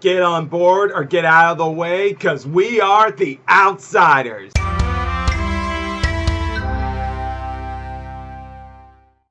Get on board or get out of the way, because we are the Outsiders.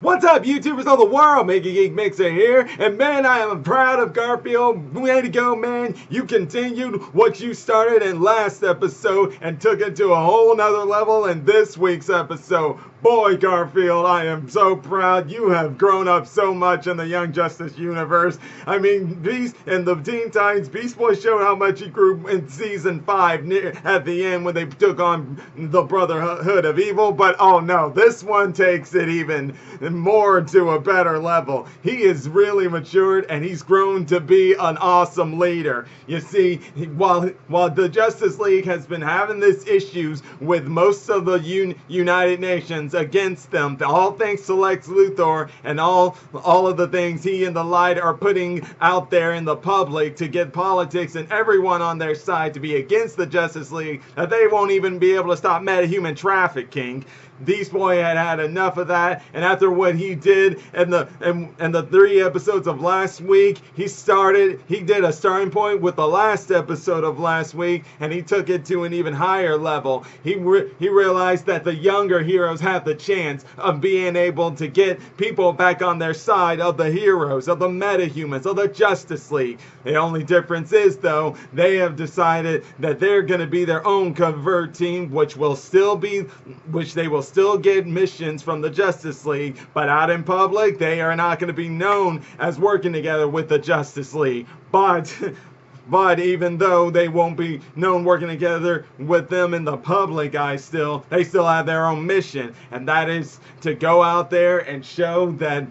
What's up, YouTubers of the world? MegaGeekMixer here, and man, I am proud of Garfield. Way to go, man. You continued what you started in last episode and took it to a whole nother level in this week's episode. Boy, Garfield, I am so proud. You have grown up so much in the Young Justice universe. I mean, Beast and the Teen Titans, Beast Boy showed how much he grew in Season 5 at the end when they took on the Brotherhood of Evil. But oh no, this one takes it even more to a better level. He is really matured and he's grown to be an awesome leader. You see, while the Justice League has been having these issues with most of the United Nations against them, all thanks to Lex Luthor and all of the things he and the Light are putting out there in the public to get politics and everyone on their side to be against the Justice League, that they won't even be able to stop metahuman trafficking. Beast Boy had enough of that, and after what he did in the 3 episodes of last week, he did a starting point with the last episode of last week, and he took it to an even higher level. He realized that the younger heroes have the chance of being able to get people back on their side of the heroes, of the metahumans, of the Justice League. The only difference is, though, they have decided that they're going to be their own covert team, which they will still get missions from the Justice League, but out in public, they are not going to be known as working together with the Justice League. But even though they won't be known working together with them in the public eye they still have their own mission, and that is to go out there and show that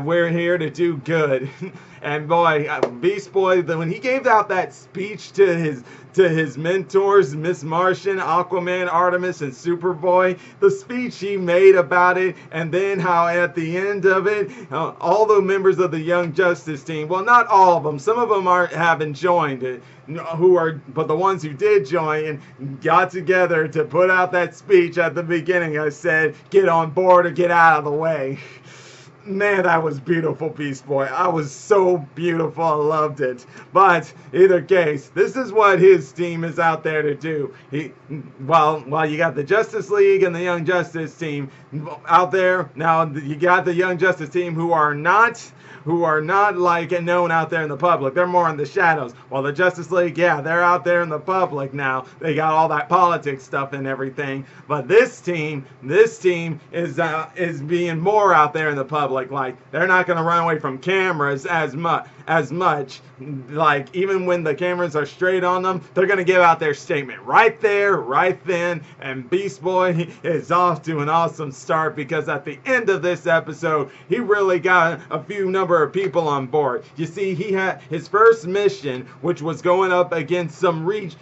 we're here to do good. And boy, Beast Boy, when he gave out that speech to his mentors, Miss Martian, Aquaman, Artemis, and Superboy, the speech he made about it, and then how at the end of it, all the members of the Young Justice team, well, not all of them, some of them haven't joined it, but the ones who did join got together to put out that speech at the beginning. I said, get on board or get out of the way. Man, that was beautiful, Beast Boy. I was so beautiful. I loved it. But either case, this is what his team is out there to do. While you got the Justice League and the Young Justice team out there, now you got the Young Justice team who are not like known out there in the public. They're more in the shadows. While the Justice League, yeah, they're out there in the public now. They got all that politics stuff and everything. But this team is being more out there in the public. Like, they're not going to run away from cameras as much. Like, even when the cameras are straight on them, they're going to give out their statement right there, right then. And Beast Boy is off to an awesome start, because at the end of this episode, he really got a few number of people on board. You see, he had his first mission, which was going up against some Reach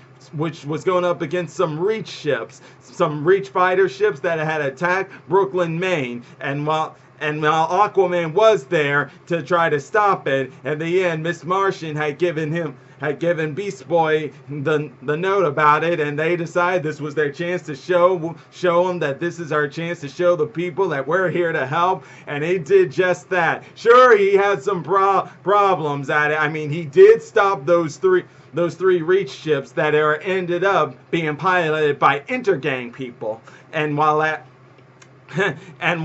ships, some Reach fighter ships that had attacked Brooklyn, Maine. And while Aquaman was there to try to stop it, at the end, Miss Martian had given Beast Boy the note about it, and they decided this was their chance to show them that this is our chance to show the people that we're here to help, and he did just that. Sure, he had some problems at it. I mean, he did stop those three Reach ships that ended up being piloted by intergang people, and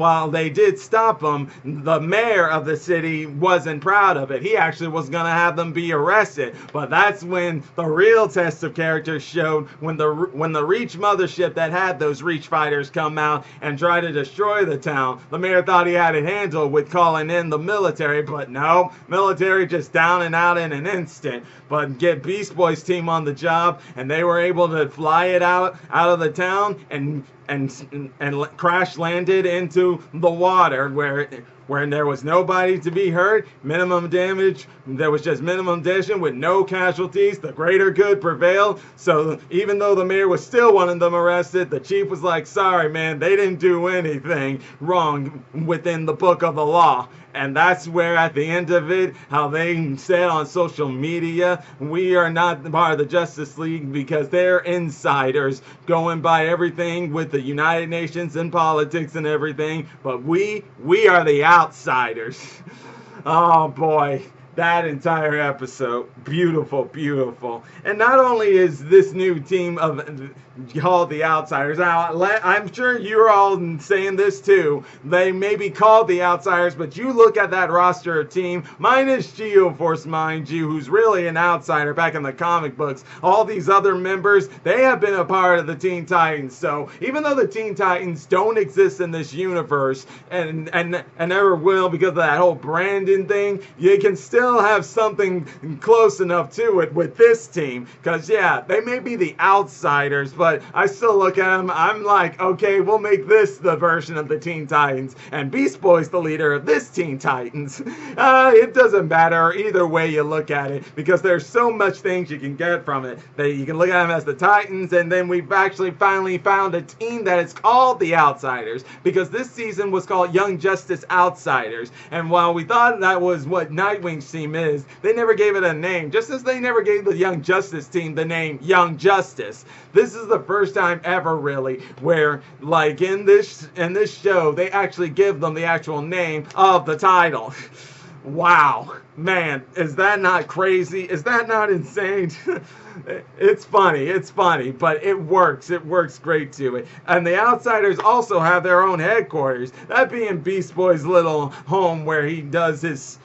while they did stop them, the mayor of the city wasn't proud of it. He actually was going to have them be arrested. But that's when the real test of character showed, when the Reach mothership that had those Reach fighters come out and try to destroy the town. The mayor thought he had it handled with calling in the military, but no, military just down and out in an instant. But get Beast Boy's team on the job, and they were able to fly it out of the town and crash landed into the water where there was nobody to be hurt, minimum damage. There was just minimum damage with no casualties. The greater good prevailed. So even though the mayor was still wanting them arrested, the chief was like, sorry, man, they didn't do anything wrong within the book of the law. And that's where, at the end of it, how they said on social media, we are not part of the Justice League because they're insiders going by everything with the United Nations and politics and everything. But we are the outsiders. Oh boy. that entire episode, beautiful, beautiful. And not only is this new team of called the Outsiders, now I'm sure you're all saying this too, they may be called the Outsiders, but you look at that roster of team, minus Geoforce, mind you, who's really an outsider back in the comic books. All these other members, they have been a part of the Teen Titans. So even though the Teen Titans don't exist in this universe and never will because of that whole Brandon thing, you can still have something close enough to it with this team. Because yeah, they may be the outsiders, but I still look at them, I'm like, okay, we'll make this the version of the Teen Titans, and Beast Boy's the leader of this Teen Titans. It doesn't matter either way you look at it, because there's so much things you can get from it. That you can look at them as the Titans, and then we've actually finally found a team that is called the Outsiders, because this season was called Young Justice Outsiders, and while we thought that was what Nightwing's team is, they never gave it a name, just as they never gave the Young Justice team the name Young Justice. This is the first time ever, really, where, like, in this show, they actually give them the actual name of the title. Wow, man, is that not crazy? Is that not insane? It's funny, but it works great to it. And the Outsiders also have their own headquarters, that being Beast Boy's little home where he does his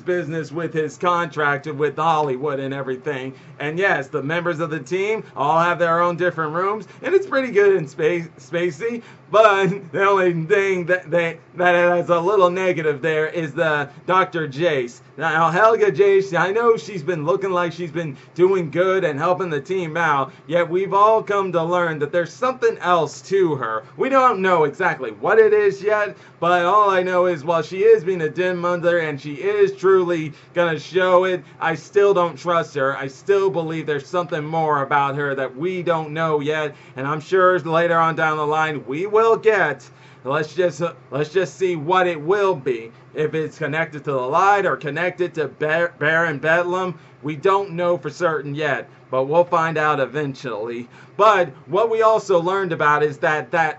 business with his contract with Hollywood and everything. And yes, the members of the team all have their own different rooms, and it's pretty good and spacey. But the only thing that has a little negative there is the Dr. Jace. Now, Helga Jace, I know she's been looking like she's been doing good and helping the team out, yet we've all come to learn that there's something else to her. We don't know exactly what it is yet, but all I know is while she is being a dim mother and she is truly gonna show it, I still don't trust her. I still believe there's something more about her that we don't know yet, and I'm sure later on down the line we will get. Let's just see what it will be. If it's connected to the light or connected to Baron Bedlam, we don't know for certain yet, but we'll find out eventually. But what we also learned about is that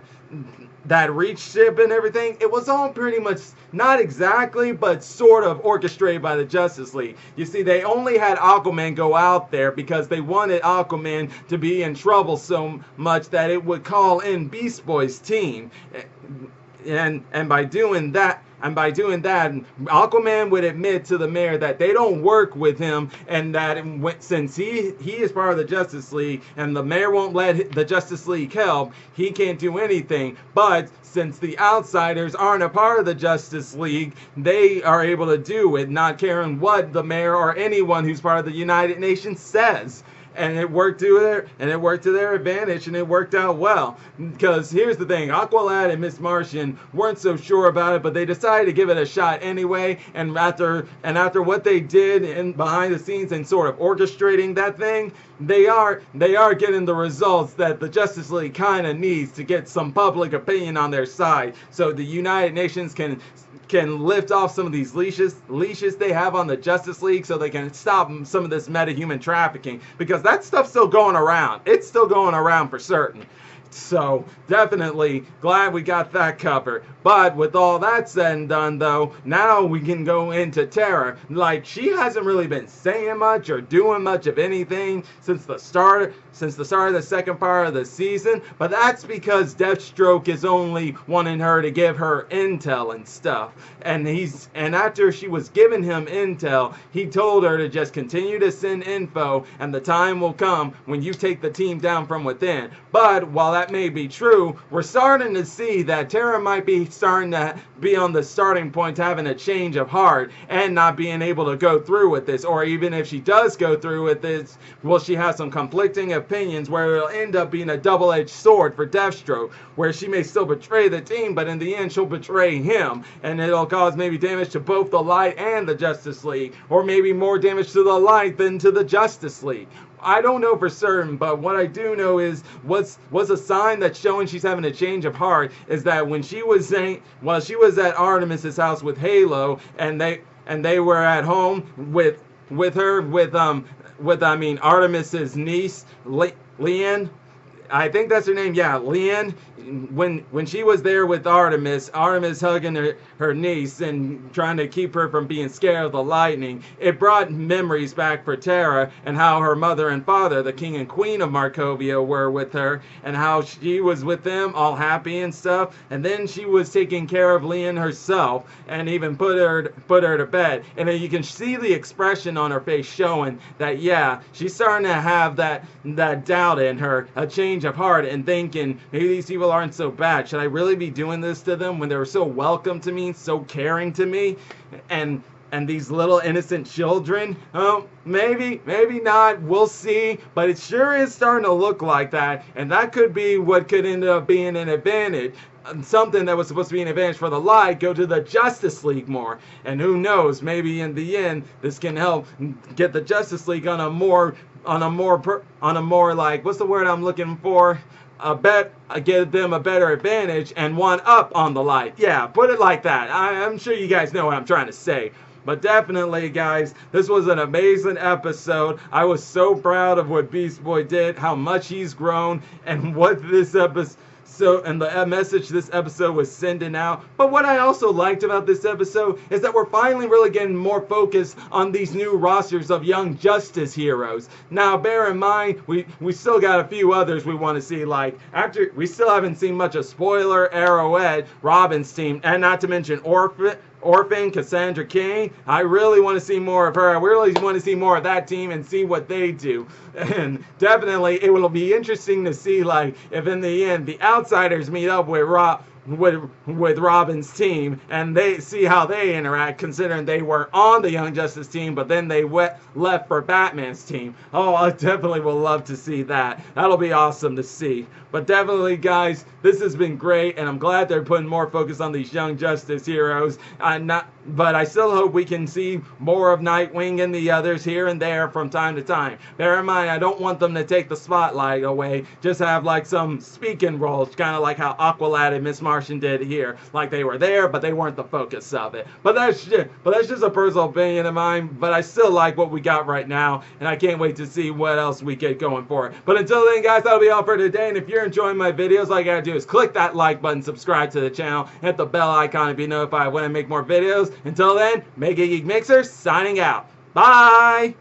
Reach ship and everything, it was all pretty much, not exactly, but sort of orchestrated by the Justice League. You see, they only had Aquaman go out there because they wanted Aquaman to be in trouble so much that it would call in Beast Boy's team. And by doing that, Aquaman would admit to the mayor that they don't work with him, and that since he is part of the Justice League and the mayor won't let the Justice League help, he can't do anything. But since the Outsiders aren't a part of the Justice League, they are able to do it, not caring what the mayor or anyone who's part of the United Nations says. And it worked to their advantage, and it worked out well. Because here's the thing, Aqualad and Miss Martian weren't so sure about it, but they decided to give it a shot anyway. And after what they did behind the scenes and sort of orchestrating that thing, they are getting the results that the Justice League kind of needs to get some public opinion on their side, so the United Nations can lift off some of these leashes they have on the Justice League, so they can stop some of this metahuman trafficking, because that stuff's still going around. It's still going around for certain. So definitely glad we got that covered. But with all that said and done, though, now we can go into Terra. Like, she hasn't really been saying much or doing much of anything since the start of the second part of the season. But that's because Deathstroke is only wanting her to give her intel and stuff. And after she was giving him intel, he told her to just continue to send info, and the time will come when you take the team down from within. But while that may be true, we're starting to see that Terra might be starting to be on the starting point to having a change of heart and not being able to go through with this. Or even if she does go through with this, will she have some conflicting opinions where it'll end up being a double-edged sword for Deathstroke, where she may still betray the team, but in the end she'll betray him, and it'll cause maybe damage to both the Light and the Justice League, or maybe more damage to the Light than to the Justice League. I don't know for certain, but what I do know is what's a sign that's showing she's having a change of heart is that when she was at Artemis's house with Halo, and they were at home with Artemis's niece, Leanne. I think that's her name. Yeah, Leanne. When she was there with Artemis hugging her niece and trying to keep her from being scared of the lightning, it brought memories back for Terra and how her mother and father, the king and queen of Markovia, were with her and how she was with them all happy and stuff. And then she was taking care of Leanne herself and even put her to bed. And then you can see the expression on her face showing that, yeah, she's starting to have that doubt in her, a change of heart, and thinking maybe these people aren't so bad. Should I really be doing this to them when they were so welcome to me, so caring to me, and these little innocent children? Oh, maybe not. We'll see. But it sure is starting to look like that, and that could be what could end up being an advantage. Something that was supposed to be an advantage for the Light go to the Justice League more. And who knows, maybe in the end this can help get the Justice League on a more like, what's the word I'm looking for? Give them a better advantage and one up on the Light. Yeah, put it like that. I'm sure you guys know what I'm trying to say. But definitely, guys, this was an amazing episode. I was so proud of what Beast Boy did, how much he's grown, and what this episode, and the message this episode was sending out. But what I also liked about this episode is that we're finally really getting more focus on these new rosters of Young Justice heroes. Now, bear in mind, we still got a few others we want to see. Like, after we still haven't seen much of Spoiler, Arrowhead, Robin's team, and not to mention Orphan, Cassandra Cain. I really want to see more of her. I really want to see more of that team and see what they do. And definitely it will be interesting to see, like, if in the end the Outsiders meet up with Robin's team and they see how they interact, considering they were on the Young Justice team but then they left for Batman's team. Oh, I definitely will love to see that. That'll be awesome to see. But definitely, guys, this has been great, and I'm glad they're putting more focus on these Young Justice heroes. But I still hope we can see more of Nightwing and the others here and there from time to time. Bear in mind, I don't want them to take the spotlight away. Just have like some speaking roles, kind of like how Aqualad and Miss Martian did here. Like they were there, but they weren't the focus of it. But that's just a personal opinion of mine. But I still like what we got right now, and I can't wait to see what else we get going for it. But until then, guys, that'll be all for today. And if you're enjoying my videos, all you gotta do is click that like button, subscribe to the channel, hit the bell icon to be notified when I make more videos. Until then, MegaGeekMixer signing out. Bye!